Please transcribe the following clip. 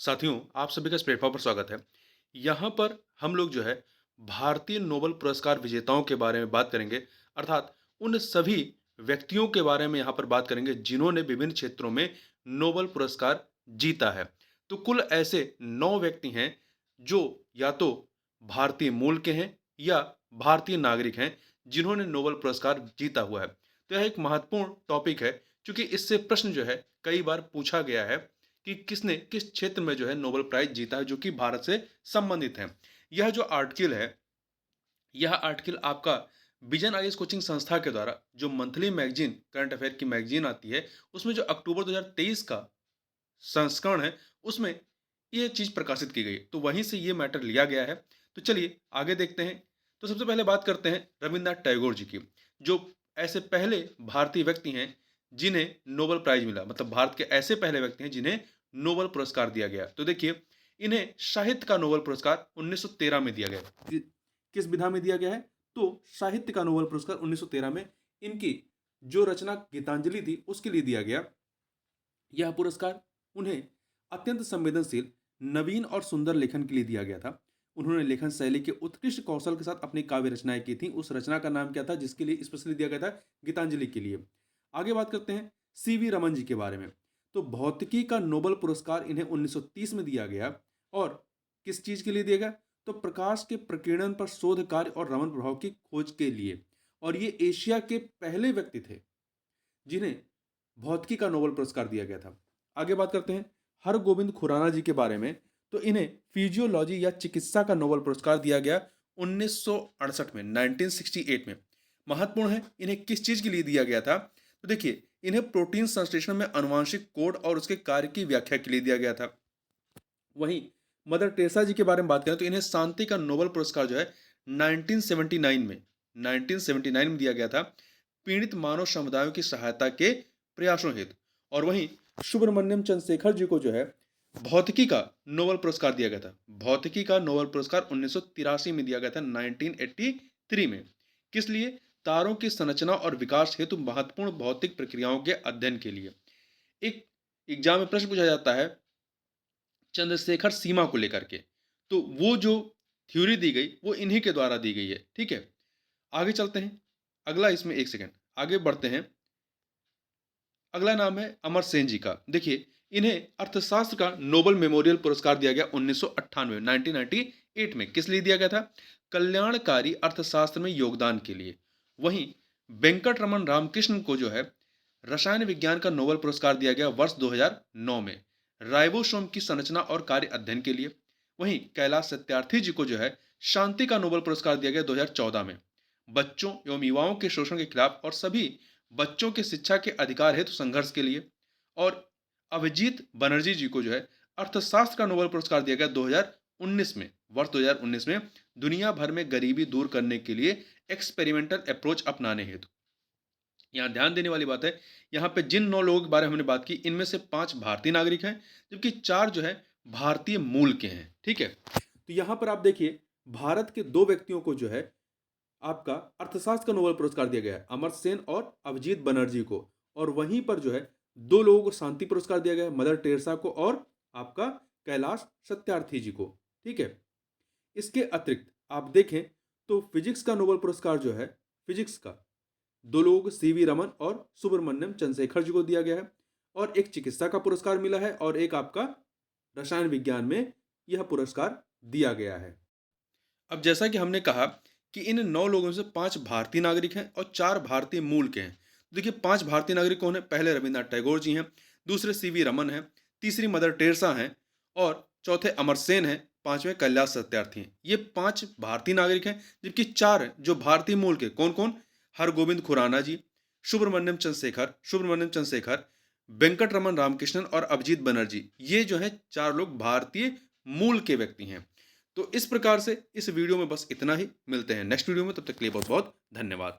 साथियों, आप सभी का इस प्लेटफ़ॉर्म पर स्वागत है। यहाँ पर हम लोग जो है भारतीय नोबेल पुरस्कार विजेताओं के बारे में बात करेंगे, अर्थात उन सभी व्यक्तियों के बारे में यहाँ पर बात करेंगे जिन्होंने विभिन्न क्षेत्रों में नोबेल पुरस्कार जीता है। तो कुल ऐसे 9 व्यक्ति हैं जो या तो भारतीय मूल के हैं या भारतीय नागरिक हैं जिन्होंने नोबेल पुरस्कार जीता हुआ है। तो यह एक महत्वपूर्ण टॉपिक है क्योंकि इससे प्रश्न जो है कई बार पूछा गया है कि किसने किस क्षेत्र में जो है नोबेल प्राइज जीता है जो कि भारत से संबंधित है। यह जो आर्टिकल है, यह आर्टिकल आपका विजन आईएएस कोचिंग संस्था के द्वारा जो मंथली मैगजीन करंट अफेयर की मैगजीन आती है, उसमें जो अक्टूबर 2023 का संस्करण है, उसमें ये चीज़ प्रकाशित की गई है। तो वहीं से ये मैटर लिया गया है। तो चलिए आगे देखते हैं। तो सबसे पहले बात करते हैं रविन्द्रनाथ टैगोर जी की, जो ऐसे पहले भारतीय व्यक्ति हैं जिन्हें नोबेल प्राइज़ मिला। मतलब भारत के ऐसे पहले व्यक्ति हैं जिन्हें नोबेल पुरस्कार दिया गया। तो देखिए, इन्हें साहित्य का नोबेल पुरस्कार 1913 में दिया गया। किस विधा में दिया गया है? तो साहित्य का नोबेल पुरस्कार 1913 में इनकी जो रचना गीतांजलि थी, उसके लिए दिया गया। यह पुरस्कार उन्हें अत्यंत संवेदनशील, नवीन और सुंदर लेखन के लिए दिया गया था। उन्होंने लेखन शैली के उत्कृष्ट कौशल के साथ अपनी काव्य रचनाएं की थी। उस रचना का नाम क्या था जिसके लिए स्पेशली दिया गया था? गीतांजलि के लिए। आगे बात करते हैं सीवी रमन जी के बारे में। तो भौतिकी का नोबेल पुरस्कार इन्हें 1930 में दिया गया। और किस चीज के लिए दिया गया? तो प्रकाश के प्रकीर्णन पर शोध कार्य और रमन प्रभाव की खोज के लिए। और ये एशिया के पहले व्यक्ति थे जिन्हें भौतिकी का नोबेल पुरस्कार दिया गया था। आगे बात करते हैं हरगोविंद खुराना जी के बारे में। तो इन्हें फिजियोलॉजी या चिकित्सा का नोबेल पुरस्कार दिया गया 1968 में, 1968 में। महत्वपूर्ण है, इन्हें किस चीज के लिए दिया गया था? तो देखिए, इन्हें प्रोटीन संश्लेषण में आनुवांशिक कोड और उसके कार्य की व्याख्या के लिए दिया गया था। वहीं मदर टेरेसा जी के बारे में बात करें तो इन्हें शांति का नोबेल पुरस्कार जो है 1979 में दिया गया था, पीड़ित मानव समुदायों की सहायता के प्रयासों हेतु। और वहीं सुब्रमण्यम चंद्रशेखर जी को जो है भौतिकी का नोबेल पुरस्कार दिया गया था। भौतिकी का नोबेल पुरस्कार 1983 में दिया गया था, 1983 में। किस लिए? तारों की संरचना और विकास हेतु महत्वपूर्ण भौतिक प्रक्रियाओं के अध्ययन के लिए। एक एग्जाम में प्रश्न पूछा जाता है चंद्रशेखर सीमा को लेकर के, तो वो जो थ्योरी दी गई वो इन्हीं के द्वारा दी गई है। ठीक है, आगे चलते हैं। अगला, इसमें एक सेकंड आगे बढ़ते हैं। अगला नाम है अमर सेन जी का। देखिए, इन्हें अर्थशास्त्र का नोबेल मेमोरियल पुरस्कार दिया गया 1998 1998 में। किस लिए दिया गया था? कल्याणकारी अर्थशास्त्र में योगदान के लिए। वहीं वेंकट रमन रामकृष्ण को जो है रसायन विज्ञान का नोबेल पुरस्कार दिया गया वर्ष 2009 में, राइबोसोम की संरचना और कार्य अध्ययन के लिए। वहीं कैलाश सत्यार्थी जी को जो है शांति का नोबेल पुरस्कार दिया गया 2014 में, बच्चों एवं युवाओं के शोषण के खिलाफ और सभी बच्चों के शिक्षा के अधिकार हेतु संघर्ष के लिए। और अभिजीत बनर्जी जी को जो है अर्थशास्त्र का नोबेल पुरस्कार दिया गया 2019 में, वर्ष 2019 में, दुनिया भर में गरीबी दूर करने के लिए एक्सपेरिमेंटल अप्रोच अपनाने हेतु। यहाँ ध्यान देने वाली बात है, यहाँ पे जिन 9 लोगों के बारे में हमने बात की, इनमें से 5 भारतीय नागरिक हैं, जबकि 4 जो है भारतीय मूल के हैं। ठीक है, तो यहाँ पर आप देखिए, भारत के 2 व्यक्तियों को जो है आपका अर्थशास्त्र का नोबेल पुरस्कार दिया गया है, अमर्त्य सेन और अभिजीत बनर्जी को। और वहीं पर जो है 2 लोगों को शांति पुरस्कार दिया गया है, मदर टेरेसा को और आपका कैलाश सत्यार्थी जी को। ठीक है, इसके अतिरिक्त आप देखें तो फिजिक्स का नोबेल पुरस्कार जो है, फिजिक्स का 2 लोगों को सीवी रमन और सुब्रमण्यम चंद्रशेखर जी को दिया गया है। और एक चिकित्सा का पुरस्कार मिला है और एक आपका रसायन विज्ञान में यह पुरस्कार दिया गया है। अब जैसा कि हमने कहा कि इन 9 लोगों से 5 भारतीय नागरिक हैं और 4 भारतीय मूल के हैं। देखिए, 5 भारतीय नागरिक कौन है? पहले रविन्द्रनाथ टैगोर जी हैं, दूसरे सीवी रमन हैं, तीसरी मदर टेरेसा हैं और चौथे अमर सेन हैं, पांचवें कैलाश सत्यार्थी हैं। ये 5 भारतीय नागरिक हैं, जबकि 4 जो भारतीय मूल के, कौन कौन? हरगोविंद खुराना जी, सुब्रमण्यम चंद्रशेखर, वेंकट रमन रामकृष्णन और अभिजीत बनर्जी। ये जो है 4 लोग भारतीय मूल के व्यक्ति हैं। तो इस प्रकार से इस वीडियो में बस इतना ही। मिलते हैं नेक्स्ट वीडियो में, तब तक के लिए बहुत बहुत धन्यवाद।